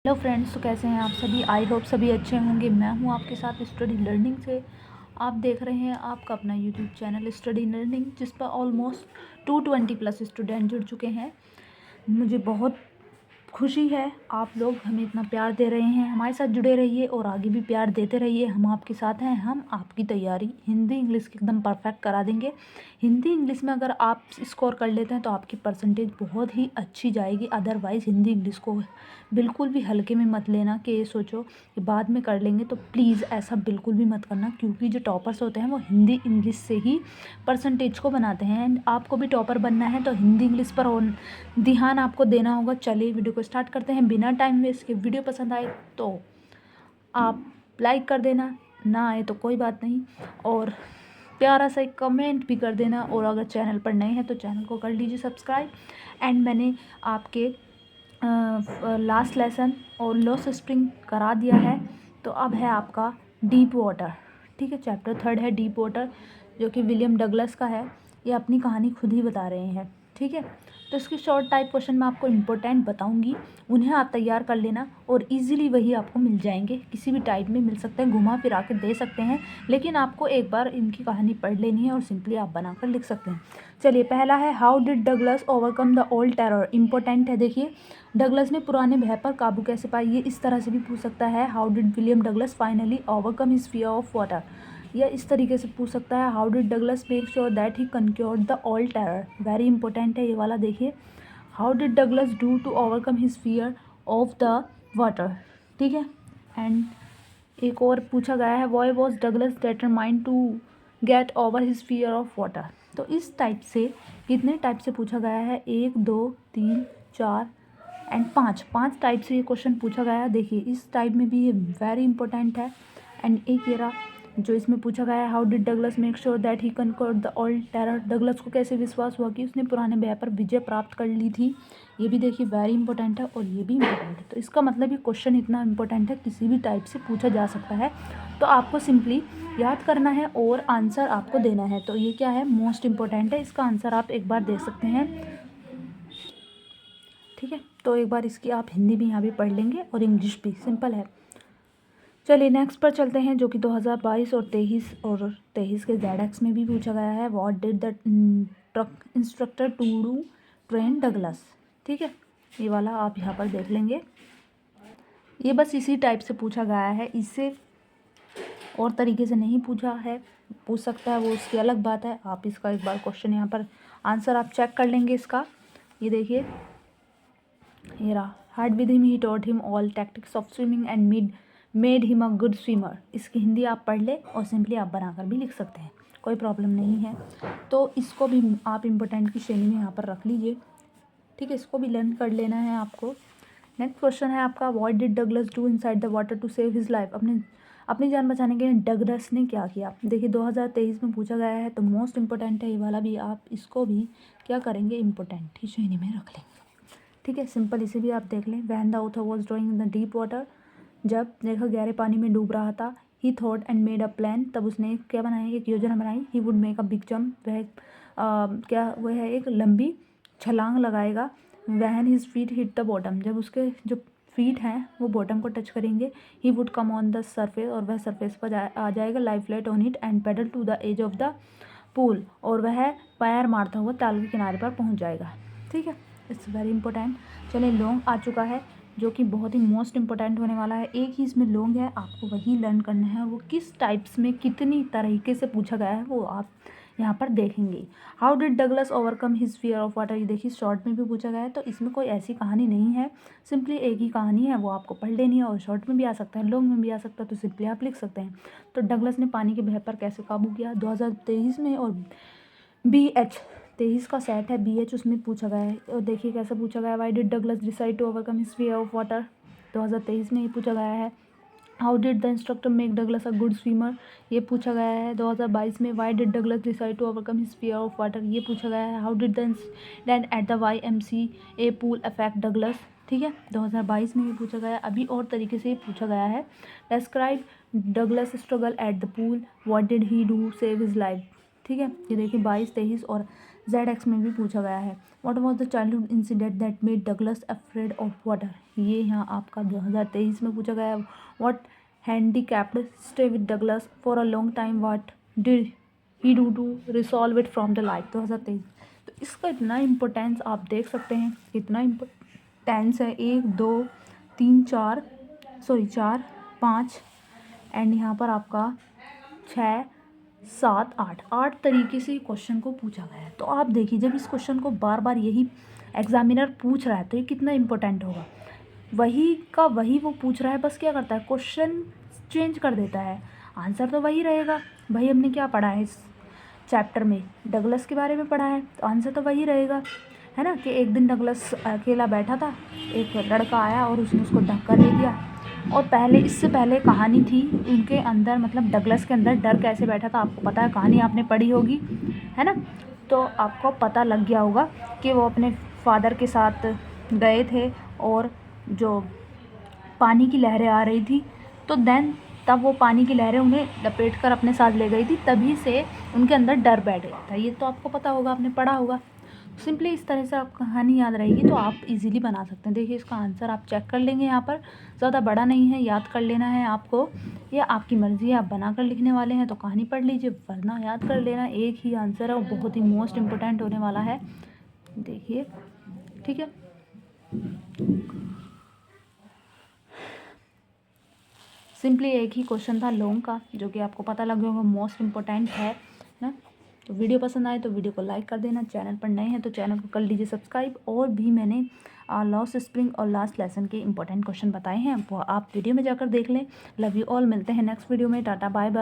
Hello friends, तो कैसे हैं आप सभी। आई होप सभी अच्छे होंगे। मैं हूं आपके साथ स्टडी लर्निंग से। आप देख रहे हैं आपका अपना यूट्यूब चैनल स्टडी लर्निंग, जिस पर ऑलमोस्ट 220 प्लस स्टूडेंट जुड़ चुके हैं। मुझे बहुत खुशी है, आप लोग हमें इतना प्यार दे रहे हैं। हमारे साथ जुड़े रहिए और आगे भी प्यार देते रहिए। हम आपके साथ हैं। हम आपकी तैयारी हिंदी इंग्लिश की एकदम परफेक्ट करा देंगे। हिंदी इंग्लिश में अगर आप स्कोर कर लेते हैं तो आपकी परसेंटेज बहुत ही अच्छी जाएगी। अदरवाइज़ हिंदी इंग्लिश को बिल्कुल भी हल्के में मत लेना कि ये सोचो कि बाद में कर लेंगे। तो प्लीज़ ऐसा बिल्कुल भी मत करना, क्योंकि जो टॉपर्स होते हैं वो हिंदी इंग्लिश से ही परसेंटेज को बनाते हैं। एंड आपको भी टॉपर बनना है तो हिंदी इंग्लिश पर ध्यान आपको देना होगा। चलिए वीडियो को स्टार्ट करते हैं बिना टाइम वेस्ट के। वीडियो पसंद आए तो आप लाइक कर देना, ना आए तो कोई बात नहीं, और प्यारा सा एक कमेंट भी कर देना। और अगर चैनल पर नए हैं तो चैनल को कर लीजिए सब्सक्राइब। एंड मैंने आपके लास्ट लेसन और लॉस स्प्रिंग करा दिया है, तो अब है आपका डीप वाटर। ठीक है, चैप्टर 3 है डीप वाटर, जो कि विलियम डगलस का है। ये अपनी कहानी खुद ही बता रहे हैं। ठीक है, तो इसके शॉर्ट टाइप क्वेश्चन मैं आपको इम्पोर्टेंट बताऊंगी, उन्हें आप तैयार कर लेना और इजीली वही आपको मिल जाएंगे। किसी भी टाइप में मिल सकते हैं, घुमा फिरा के दे सकते हैं, लेकिन आपको एक बार इनकी कहानी पढ़ लेनी है और सिंपली आप बनाकर लिख सकते हैं। चलिए, पहला है how did Douglas overcome the old terror. Important है, देखिए। डगलस ने पुराने भय पर काबू कैसे पाया, ये इस तरह से भी पूछ सकता है। How did William Douglas finally overcome his fear of water, या इस तरीके से पूछ सकता है। How did Douglas make sure that he conquered the old terror. Very important है ये वाला, देखिए। How did Douglas do to overcome his fear of the water. ठीक है, एंड एक और पूछा गया है, why was Douglas determined to get over his fear of water. तो इस टाइप से कितने टाइप से पूछा गया है, 1 2 3 4 एंड 5 टाइप से ये क्वेश्चन पूछा गया है। देखिए, इस टाइप में भी ये वेरी इंपॉर्टेंट है। एंड एक ये रहा जो इसमें पूछा गया है, how did Douglas make sure that he conquered the old terror. Douglas को कैसे विश्वास हुआ कि उसने पुराने भय पर विजय प्राप्त कर ली थी। ये भी देखिए वेरी इंपॉर्टेंट है, और ये भी इंपॉर्टेंट है। तो इसका मतलब ये क्वेश्चन इतना इंपॉर्टेंट है, किसी भी टाइप से पूछा जा सकता है। तो आपको सिंपली याद करना है और आंसर आपको देना है। तो ये क्या है, मोस्ट इंपॉर्टेंट है। इसका आंसर आप एक बार दे सकते हैं। ठीक है, तो एक बार इसकी आप हिंदी भी यहाँ भी पढ़ लेंगे और इंग्लिश भी, सिंपल है। चलिए नेक्स्ट पर चलते हैं, जो कि 2022 और 23 के जेडेक्स में भी पूछा गया है। What did the truck instructor to do train Douglas. ठीक है, ये वाला आप यहाँ पर देख लेंगे। ये बस इसी टाइप से पूछा गया है, इससे और तरीके से नहीं पूछा है। पूछ सकता है वो उसकी अलग बात है। आप इसका एक बार क्वेश्चन यहाँ पर आंसर आप चेक कर लेंगे इसका। ये देखिए, ये रहा, hard with him he taught him all tactics of swimming and made him a good swimmer. इसकी हिंदी आप पढ़ ले और सिंपली आप बनाकर भी लिख सकते हैं, कोई प्रॉब्लम नहीं है। तो इसको भी आप इम्पोर्टेंट की श्रेणी में यहाँ पर रख लीजिए। ठीक है, इसको भी लर्न कर लेना है आपको। नेक्स्ट क्वेश्चन है आपका, what did Douglas do inside the water to save his life. अपनी जान बचाने के लिए डगलस ने क्या किया। देखिए 2023 में पूछा गया है, तो मोस्ट इंपॉर्टेंट है ये वाला भी। आप इसको भी क्या करेंगे, इंपॉर्टेंट की श्रेणी में रख लेंगे। ठीक है, सिंपल, इसे भी आप देख लें। When the author was drowning in the deep water, जब लेखक गहरे पानी में डूब रहा था। He thought and made a plan, तब उसने क्या बनाई, एक योजना बनाई। He would make a big jump, वह है एक लंबी छलांग लगाएगा। When his feet hit the bottom, जब उसके जो फीट हैं वो बॉटम को टच करेंगे। He would come on the surface, और वह सरफेस पर आ जाएगा। Lie flat on it and paddle to the edge of the pool, और वह पैर मारता हुआ ताल के किनारे पर पहुंच जाएगा। ठीक है, इट्स वेरी इंपॉर्टेंट। चलिए, लॉन्ग आ चुका है, जो कि बहुत ही मोस्ट इंपॉर्टेंट होने वाला है। एक ही इसमें लॉन्ग है, आपको वही लर्न करना है। वो किस टाइप्स में कितनी तरीके से पूछा गया है वो आप यहाँ पर देखेंगे। How did Douglas overcome his fear of water. ये देखिए, शॉर्ट में भी पूछा गया है, तो इसमें कोई ऐसी कहानी नहीं है। सिंपली एक ही कहानी है, वो आपको पढ़ लेनी है। और शॉर्ट में भी आ सकता है, लॉन्ग में भी आ सकता है, तो सिंपली आप लिख सकते हैं। तो डगलस ने पानी के भय पर कैसे काबू किया 2023 में। और BH 23 का सेट है, BH उसमें पूछा गया है। और देखिए कैसे पूछा गया है, why did Douglas decide to overcome his fear of water. 2023 में ही पूछा गया है। How did the instructor make Douglas a good swimmer, ये पूछा गया है 2022 में। Why did Douglas decide to overcome his fear of water, ये पूछा गया है। How did the incident at the YMCA pool affect Douglas. ठीक है, 2022 में ये पूछा गया है। अभी और तरीके से ये पूछा गया है, describe Douglas struggle at the pool, what did he do save his life. ठीक है, ये देखिए 22, 23 और ZX में भी पूछा गया है। What was the childhood incident that made Douglas afraid of water, ये यहाँ आपका 2023 में पूछा गया है। What handicapped stay with Douglas for a long time, what did he do to resolve it from the life, 2023। तो इसका इतना इम्पोर्टेंस आप देख सकते हैं, कितना इम्पोर्टेंस है। 1 2 3 4 4 5 एंड यहाँ पर आपका 6 7 8 तरीके से क्वेश्चन को पूछा गया है। तो आप देखिए, जब इस क्वेश्चन को बार बार यही एग्जामिनर पूछ रहा है तो ये कितना इम्पोर्टेंट होगा। वही का वही वो पूछ रहा है, बस क्या करता है, क्वेश्चन चेंज कर देता है, आंसर तो वही रहेगा। भाई हमने क्या पढ़ा है इस चैप्टर में, डगलस के बारे में पढ़ा है, तो आंसर तो वही रहेगा, है ना। कि एक दिन डगलस अकेला बैठा था, एक लड़का आया और उसने उसको धक्का दे दिया। और पहले, इससे पहले कहानी थी उनके अंदर, मतलब डगलस के अंदर डर कैसे बैठा था, आपको पता है, कहानी आपने पढ़ी होगी, है ना। तो आपको पता लग गया होगा कि वो अपने फादर के साथ गए थे और जो पानी की लहरें आ रही थी, तो तब वो पानी की लहरें उन्हें लपेट कर अपने साथ ले गई थी, तभी से उनके अंदर डर बैठ गया था। ये तो आपको पता होगा, आपने पढ़ा होगा। सिंपली इस तरह से आप कहानी याद रहेगी तो आप इजीली बना सकते हैं। देखिए इसका आंसर आप चेक कर लेंगे, यहाँ पर ज़्यादा बड़ा नहीं है, याद कर लेना है आपको, या आपकी मर्ज़ी है, आप बना कर लिखने वाले हैं तो कहानी पढ़ लीजिए, वरना याद कर लेना। एक ही आंसर है और बहुत ही मोस्ट इम्पोर्टेंट होने वाला है, देखिए, ठीक है। सिंपली एक ही क्वेश्चन था लॉन्ग का, जो कि आपको पता लग गया होगा मोस्ट इम्पोर्टेंट है ना। तो वीडियो पसंद आए तो वीडियो को लाइक कर देना, चैनल पर नए हैं तो चैनल को कर लीजिए सब्सक्राइब। और भी मैंने लॉस्ट स्प्रिंग और लास्ट लेसन के इंपॉर्टेंट क्वेश्चन बताए हैं, वो आप वीडियो में जाकर देख लें। लव यू ऑल, मिलते हैं नेक्स्ट वीडियो में, टाटा बाय बाय।